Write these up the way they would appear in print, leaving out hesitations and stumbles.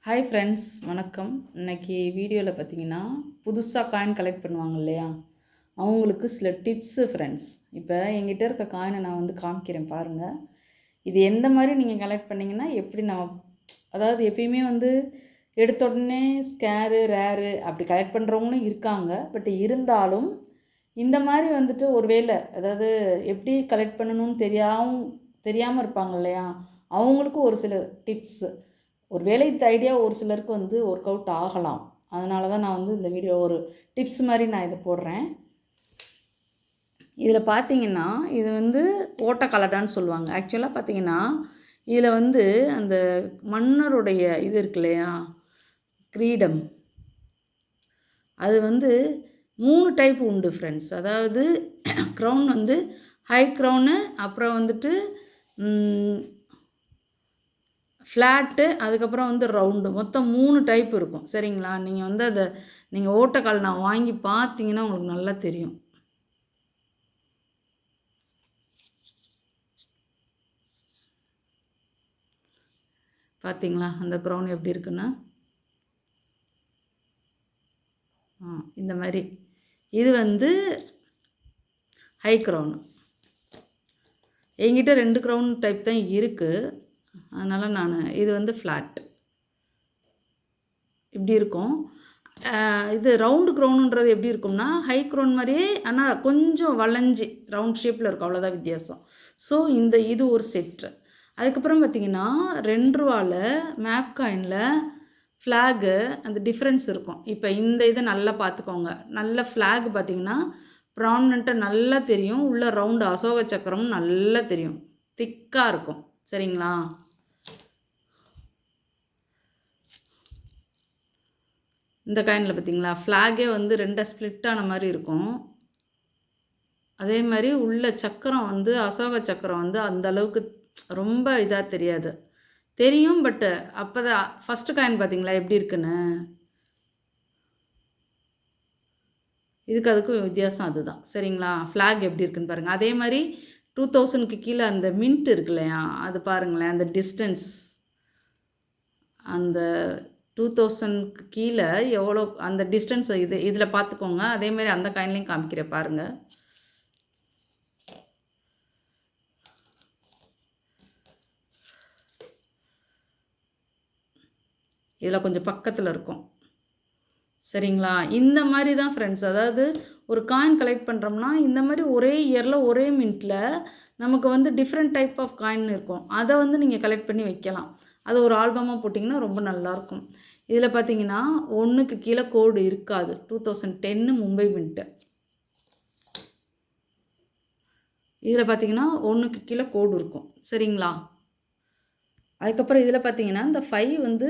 Hi friends, வணக்கம். இன்னைக்கு வீடியோவில் பார்த்தீங்கன்னா புதுசாக காயின் கலெக்ட் பண்ணுவாங்க இல்லையா, அவங்களுக்கு சில டிப்ஸு ஃப்ரெண்ட்ஸ். இப்போ எங்கிட்ட இருக்க காயினை நான் வந்து காமிக்கிறேன் பாருங்கள். இது எந்த மாதிரி நீங்கள் கலெக்ட் பண்ணிங்கன்னா எப்படி நான், அதாவது எப்பயுமே வந்து எடுத்த உடனே ஸ்கேரு ரேரு அப்படி கலெக்ட் பண்ணுறவங்களும் இருக்காங்க. பட் இருந்தாலும் இந்த மாதிரி வந்துட்டு ஒரு வேளை, அதாவது எப்படி கலெக்ட் பண்ணணும்னு தெரியாமல் இருப்பாங்க இல்லையா, அவங்களுக்கும் ஒரு சில டிப்ஸு. ஒரு வேளை இந்த ஐடியா ஒரு சிலருக்கு வந்து ஒர்க் அவுட் ஆகலாம். அதனால தான் நான் வந்து இந்த வீடியோ ஒரு டிப்ஸ் மாதிரி நான் இதை போடுறேன். இதில் பார்த்தீங்கன்னா இது வந்து ஓட்டக்கலடான்னு சொல்லுவாங்க. ஆக்சுவலாக பார்த்தீங்கன்னா இதில் வந்து அந்த மன்னருடைய இது இருக்கு இல்லையா, கிரீடம், அது வந்து 3 டைப் உண்டு ஃப்ரெண்ட்ஸ். அதாவது க்ரௌன் வந்து ஹை க்ரௌனு, அப்புறம் வந்துட்டு ஃப்ளாட்டு, அதுக்கப்புறம் வந்து ரவுண்டு, மொத்தம் 3 டைப் இருக்கும். சரிங்களா? நீங்கள் வந்து அதை நீங்கள் ஓட்டக்கால் நான் வாங்கி பார்த்தீங்கன்னா உங்களுக்கு நல்லா தெரியும். பார்த்தீங்களா அந்த க்ரௌன் எப்படி இருக்குன்னா, இந்த மாதிரி. இது வந்து ஹை க்ரௌன். என்கிட்ட 2 க்ரௌன் டைப் தான் இருக்குது. அதனால் நான் இது வந்து ஃப்ளாட் இப்படி இருக்கும். இது ரவுண்டு க்ரௌனுன்றது எப்படி இருக்கும்னா ஹை க்ரௌன் மாதிரியே, ஆனால் கொஞ்சம் வளைஞ்சி ரவுண்ட் ஷேப்பில் இருக்கும், அவ்வளோதான் வித்தியாசம். ஸோ இது ஒரு செட்டு. அதுக்கப்புறம் பார்த்திங்கன்னா 2 ரூபாவில் மேப் காயினில் ஃப்ளாகு அந்த டிஃப்ரென்ஸ் இருக்கும். இப்போ இந்த இதை நல்லா பார்த்துக்கோங்க. நல்ல ஃப்ளாக் பார்த்திங்கன்னா ப்ராமினெண்ட்டாக நல்லா தெரியும். உள்ள ரவுண்டு அசோக சக்கரமும் நல்லா தெரியும், திக்காக இருக்கும். சரிங்களா? இந்த காயினில் பார்த்தீங்களா ஃப்ளாகே வந்து 2 ஸ்ப்ளிட் ஆன மாதிரி இருக்கும். அதே மாதிரி உள்ள சக்கரம் வந்து அசோக சக்கரம் வந்து அந்த அளவுக்கு ரொம்ப இதாக தெரியாது, தெரியும். பட்டு அப்போ தான் ஃபஸ்ட்டு காயின் பார்த்தீங்களா எப்படி இருக்குன்னு, இதுக்கு அதுக்கும் வித்தியாசம் அதுதான். சரிங்களா? ஃப்ளாக் எப்படி இருக்குன்னு பாருங்கள். அதே மாதிரி 2000க்கு கீழே அந்த மின்ட் இருக்கு இல்லையா, அது பாருங்களேன். அந்த டிஸ்டன்ஸ், அந்த 2000க்கு கீழே எவ்வளோ அந்த டிஸ்டன்ஸ் இதில் பார்த்துக்கோங்க. அதேமாதிரி அந்த காயின்லேயும் காமிக்கிறேன் பாருங்கள். இதில் கொஞ்சம் பக்கத்தில் இருக்கும். சரிங்களா? இந்த மாதிரி தான் ஃப்ரெண்ட்ஸ். அதாவது ஒரு காயின் கலெக்ட் பண்ணுறோம்னா இந்த மாதிரி ஒரே இயரில் ஒரே மின்ட்டில் நமக்கு வந்து டிஃப்ரெண்ட் டைப் ஆஃப் காயின் இருக்கும். அதை வந்து நீங்கள் கலெக்ட் பண்ணி வைக்கலாம். அது ஒரு ஆல்பமாக போட்டிங்கன்னா ரொம்ப நல்லாயிருக்கும். இதில் பார்த்தீங்கன்னா 1க்கு கீழே கோடு இருக்காது. 2010 மும்பை மின்ட்டு. இதில் பார்த்தீங்கன்னா 1க்கு கீழே கோடு இருக்கும். சரிங்களா? அதுக்கப்புறம் இதில் பார்த்தீங்கன்னா இந்த 5 வந்து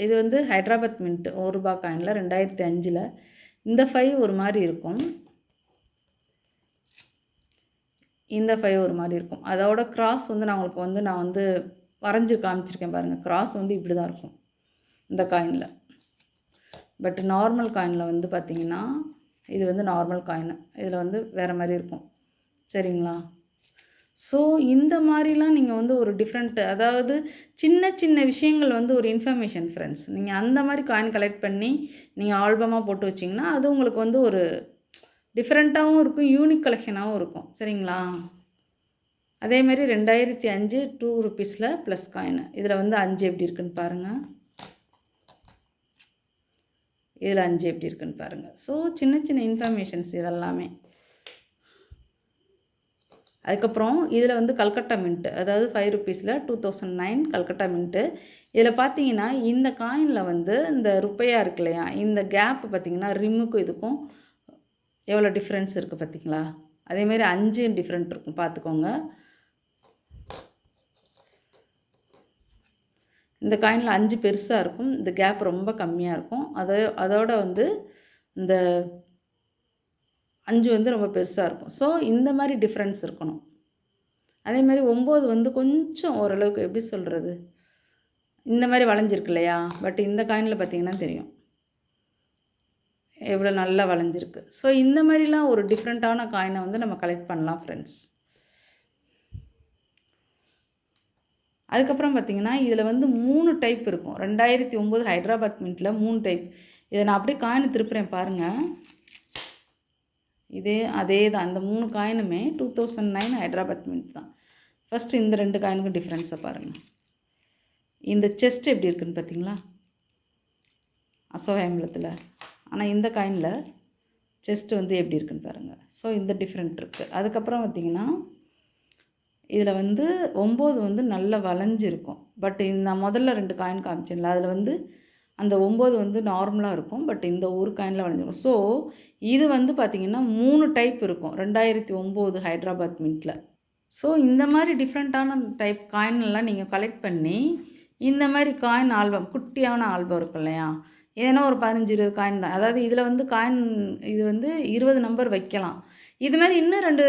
இது வந்து ஹைட்ராபாத் மின்ட் ரூபா காயினில் 2005. இந்த 5 ஒரு மாதிரி இருக்கும், இந்த 5 ஒரு மாதிரி இருக்கும். அதோட கிராஸ் வந்து நான் வந்து வரைஞ்சி காமிச்சிருக்கேன் பாருங்கள். கிராஸ் வந்து இப்படி தான் இருக்கும் இந்த காயினில். பட் நார்மல் காயினில் வந்து பார்த்திங்கன்னா இது வந்து நார்மல் காயின், இதில் வந்து வேறு மாதிரி இருக்கும். சரிங்களா? ஸோ இந்த மாதிரிலாம் நீங்கள் வந்து ஒரு டிஃப்ரெண்ட்டு, அதாவது சின்ன சின்ன விஷயங்கள் வந்து ஒரு இன்ஃபர்மேஷன் ஃப்ரெண்ட்ஸ். நீங்கள் அந்த மாதிரி காயின் கலெக்ட் பண்ணி நீங்கள் ஆல்பமாக போட்டு வச்சிங்கன்னா அது உங்களுக்கு வந்து ஒரு டிஃப்ரெண்ட்டாகவும் இருக்கும், யூனிக் கலெக்ஷனாகவும் இருக்கும். சரிங்களா? அதேமாரி 2005 ₹2 ப்ளஸ் காயின். இதில் வந்து 5 எப்படி இருக்குன்னு பாருங்கள். இதில் 5 எப்படி இருக்குன்னு பாருங்கள். ஸோ சின்ன சின்ன இன்ஃபர்மேஷன்ஸ் இதெல்லாமே. அதுக்கப்புறம் இதில் வந்து கல்கட்டா மின்ட்டு, அதாவது ₹5 2009 கல்கட்டா மின்ட்டு. இதில் பார்த்தீங்கன்னா இந்த காயினில் வந்து இந்த ருப்பையா இருக்கு இல்லையா, இந்த கேப்பு பார்த்தீங்கன்னா ரிம்முக்கும் இதுக்கும் எவ்வளோ டிஃப்ரென்ஸ் இருக்குது பார்த்தீங்களா? அதேமாரி 5 டிஃப்ரெண்ட் இருக்கும், பார்த்துக்கோங்க. இந்த காயினில் 5 பெருசாக இருக்கும், இந்த கேப் ரொம்ப கம்மியாக இருக்கும். அதோட வந்து இந்த 5 வந்து ரொம்ப பெருசாக இருக்கும். ஸோ இந்த மாதிரி டிஃப்ரென்ஸ் இருக்கணும். அதே மாதிரி 9 வந்து கொஞ்சம் ஓரளவுக்கு எப்படி சொல்கிறது, இந்த மாதிரி வளைஞ்சிருக்கு இல்லையா, பட் இந்த காயினில் பார்த்தீங்கன்னா தெரியும் எவ்வளோ நல்லா வளைஞ்சிருக்கு. ஸோ இந்த மாதிரிலாம் ஒரு டிஃப்ரெண்ட்டான காயினை வந்து நம்ம கலெக்ட் பண்ணலாம் ஃப்ரெண்ட்ஸ். அதுக்கப்புறம் பார்த்தீங்கன்னா, இதில் வந்து 3 டைப் இருக்கும். 2009 ஹைதராபாத் மின்ட்டில் 3 டைப். இதை நான் அப்படியே காயின் திருப்புறேன் பாருங்கள். அதே தான். இந்த 3 காயினுமே 2009 ஹைதராபாத் மின்ட் தான். ஃபஸ்ட்டு இந்த 2 காயினுக்கும் டிஃப்ரென்ஸை பாருங்கள். இந்த செஸ்ட் எப்படி இருக்குதுன்னு பார்த்தீங்களா, அசோகேம்பலத்தில். ஆனால் இந்த காயினில் செஸ்ட் வந்து எப்படி இருக்குன்னு பாருங்கள். ஸோ இந்த டிஃப்ரெண்ட் இருக்குது. அதுக்கப்புறம் பார்த்திங்கன்னா, இதில் வந்து 9 வந்து நல்லா வளைஞ்சிருக்கும். பட் நான் முதல்ல 2 காயின் காமிச்சேன்ல, அதில் வந்து அந்த 9 வந்து நார்மலாக இருக்கும். பட் இந்த ஒரு காயினில் வளைஞ்சிருக்கும். ஸோ இது வந்து பார்த்திங்கன்னா 3 டைப் இருக்கும் 2009 ஹைதராபாத் மின்ட்டில். ஸோ இந்த மாதிரி டிஃப்ரெண்ட்டான டைப் காயின்லாம் நீங்கள் கலெக்ட் பண்ணி, இந்த மாதிரி காயின் ஆல்பம், குட்டியான ஆல்பம் இருக்கும் இல்லையா, ஏன்னா ஒரு 15, 20 காயின் தான். அதாவது இதில் வந்து காயின் இது வந்து 20 நம்பர் வைக்கலாம். இது மாதிரி இன்னும் 2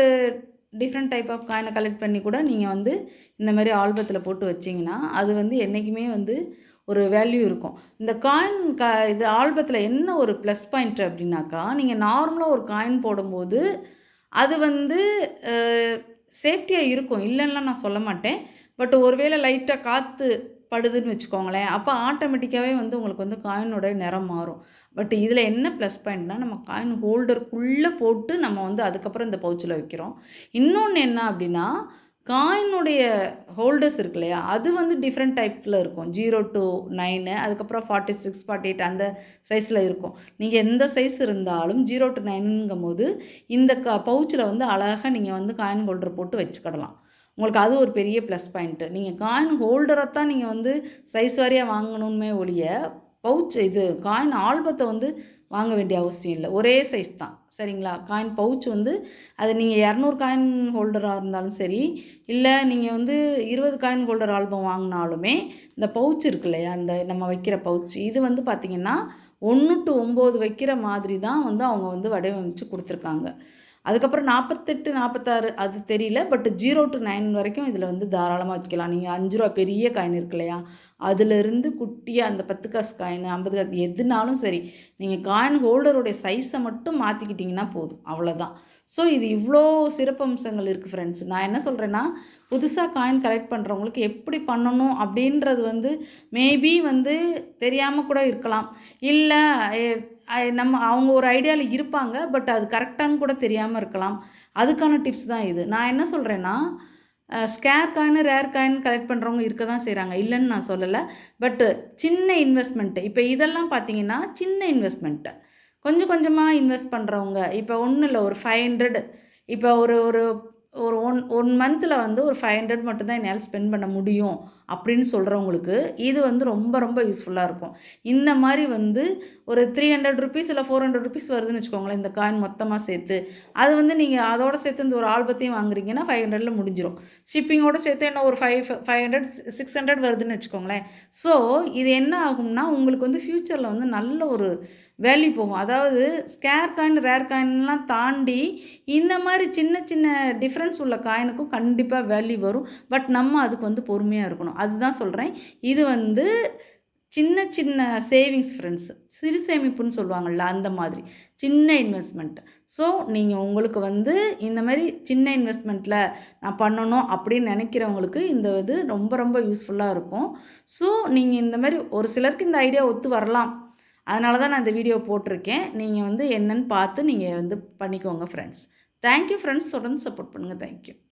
டிஃப்ரெண்ட் டைப் ஆஃப் காயினை கலெக்ட் பண்ணி கூட நீங்கள் வந்து இந்த மாதிரி ஆல்பத்தில் போட்டு வச்சிங்கன்னா, அது வந்து என்றைக்குமே வந்து ஒரு வேல்யூ இருக்கும். இந்த காயின் இது ஆல்பத்தில் என்ன ஒரு ப்ளஸ் பாயிண்ட் அப்படின்னாக்கா, நீங்கள் நார்மலாக ஒரு காயின் போடும்போது அது வந்து சேஃப்டியாக இருக்கும், இல்லைன்னுலாம் நான் சொல்ல மாட்டேன். பட் ஒருவேளை லைட்டாக காற்று படுதுன்னு வச்சுக்கோங்களேன், அப்போ ஆட்டோமேட்டிக்காகவே வந்து உங்களுக்கு வந்து காயினோட நிறம் மாறும். பட் இதில் என்ன ப்ளஸ் பாயிண்ட்னா, நம்ம காயின் ஹோல்டருக்குள்ளே போட்டு நம்ம வந்து அதுக்கப்புறம் இந்த பவுச்சில் வைக்கிறோம். இன்னொன்று என்ன அப்படின்னா, காயினுடைய ஹோல்டர்ஸ் இருக்கு இல்லையா, அது வந்து டிஃப்ரெண்ட் டைப்பில் இருக்கும். 0 to 9, அதுக்கப்புறம் 46, 48 அந்த சைஸில் இருக்கும். நீங்கள் எந்த சைஸ் இருந்தாலும் 0 to 9ங்கும்போது இந்த பவுச்சில் வந்து அழகாக நீங்கள் வந்து காயின் ஹோல்டர் போட்டு வச்சுக்கிடலாம். உங்களுக்கு அது ஒரு பெரிய ப்ளஸ் பாயிண்ட்டு. நீங்கள் காயின் ஹோல்டரை தான் நீங்கள் வந்து சைஸ் வாரியாக வாங்கணுமே ஒழிய, பவுச் இது காயின் ஆல்பத்தை வந்து வாங்க வேண்டிய அவசியம் இல்லை. ஒரே சைஸ் தான், சரிங்களா. காயின் பவுச் வந்து அது நீங்கள் 200 காயின் ஹோல்டராக இருந்தாலும் சரி, இல்லை நீங்கள் வந்து 20 காயின் ஹோல்டர் ஆல்பம் வாங்கினாலுமே இந்த பவுச் இருக்கு இல்லையா, இந்த நம்ம வைக்கிற பவுச், இது வந்து பார்த்திங்கன்னா 1 to 9 வைக்கிற மாதிரி தான் வந்து அவங்க வந்து வடிவமைச்சு கொடுத்துருக்காங்க. அதுக்கப்புறம் 48, 46 அது தெரியல. பட் 0 to 9 வரைக்கும் இதில் வந்து தாராளமாக வைக்கலாம். நீங்கள் ₹5 பெரிய காயின் இருக்கு இல்லையா, அதிலிருந்து குட்டியாக அந்த 10 காசு காயின், 50 காசு எதுனாலும் சரி, நீங்கள் காயின் ஹோல்டருடைய சைஸை மட்டும் மாற்றிக்கிட்டிங்கன்னா போதும், அவ்வளோதான். ஸோ இது இவ்வளோ சிறப்பம்சங்கள் இருக்குது ஃப்ரெண்ட்ஸ். நான் என்ன சொல்கிறேன்னா, புதுசாக காயின் கலெக்ட் பண்ணுறவங்களுக்கு எப்படி பண்ணணும் அப்படின்றது வந்து மேபி வந்து தெரியாமல் கூட இருக்கலாம். இல்லை அவங்க ஒரு ஐடியாவில் இருப்பாங்க. பட் அது கரெக்டானு கூட தெரியாமல் இருக்கலாம். அதுக்கான டிப்ஸ் தான் இது. நான் என்ன சொல்கிறேன்னா, scarce coin, rare coin collect பண்ணுறவங்க இருக்க தான் செய்கிறாங்க, இல்லைன்னு நான் சொல்லலை. பட்டு சின்ன இன்வெஸ்ட்மெண்ட்டு, இப்போ இதெல்லாம் பார்த்தீங்கன்னா சின்ன இன்வெஸ்ட்மெண்ட்டு, கொஞ்சம் கொஞ்சமாக இன்வெஸ்ட் பண்ணுறவங்க, இப்போ ஒன்றும் இல்லை, ஒரு 500, இப்போ ஒரு ஒரு ஒரு ஒன் மந்தில் வந்து ஒரு 500 மட்டும்தான் என்னால் ஸ்பெண்ட் பண்ண முடியும் அப்படின்னு சொல்கிறவங்களுக்கு இது வந்து ரொம்ப ரொம்ப யூஸ்ஃபுல்லாக இருக்கும். இந்த மாதிரி வந்து ஒரு ₹300 இல்லை ₹400 வருதுன்னு வச்சுக்கோங்களேன், இந்த காயின் மொத்தமாக சேர்த்து. அது வந்து நீங்கள் அதோட சேர்த்து இந்த ஒரு ஆல்பத்தையும் வாங்குறீங்கன்னா 500ல் முடிஞ்சிடும். ஷிப்பிங்கோடு சேர்த்து என்ன ஒரு 500, 600 வருதுன்னு வச்சுக்கோங்களேன். ஸோ இது என்ன ஆகும்னா, உங்களுக்கு வந்து ஃப்யூச்சரில் வந்து நல்ல ஒரு வேல்யூ போகும். அதாவது ஸ்கேர் காயின், ரேர் காயின்லாம் தாண்டி இந்த மாதிரி சின்ன சின்ன டிஃப்ரென்ஸ் உள்ள காயினுக்கும் கண்டிப்பாக வேல்யூ வரும். பட் நம்ம அதுக்கு வந்து பொறுமையாக இருக்கணும். அதுதான் சொல்கிறேன். இது வந்து சின்ன சின்ன சேவிங்ஸ் ஃப்ரெண்ட்ஸ், சிறு சேமிப்புன்னு சொல்லுவாங்கள்ல, அந்த மாதிரி சின்ன இன்வெஸ்ட்மெண்ட். ஸோ நீங்கள் உங்களுக்கு வந்து இந்த மாதிரி சின்ன இன்வெஸ்ட்மெண்ட்டில் நான் பண்ணணும் அப்படின்னு நினைக்கிறவங்களுக்கு இந்த இது ரொம்ப ரொம்ப யூஸ்ஃபுல்லாக இருக்கும். ஸோ நீங்கள் இந்த மாதிரி ஒரு சிலருக்கு இந்த ஐடியா ஒத்து வரலாம். அதனால தான் நான் இந்த வீடியோ போட்டிருக்கேன். நீங்கள் வந்து என்னன்னு பார்த்து நீங்கள் வந்து பண்ணிக்கோங்க ஃப்ரெண்ட்ஸ். Thank you friends. தொடர்ந்து சப்போர்ட் பண்ணுங்கள். தேங்க்யூ.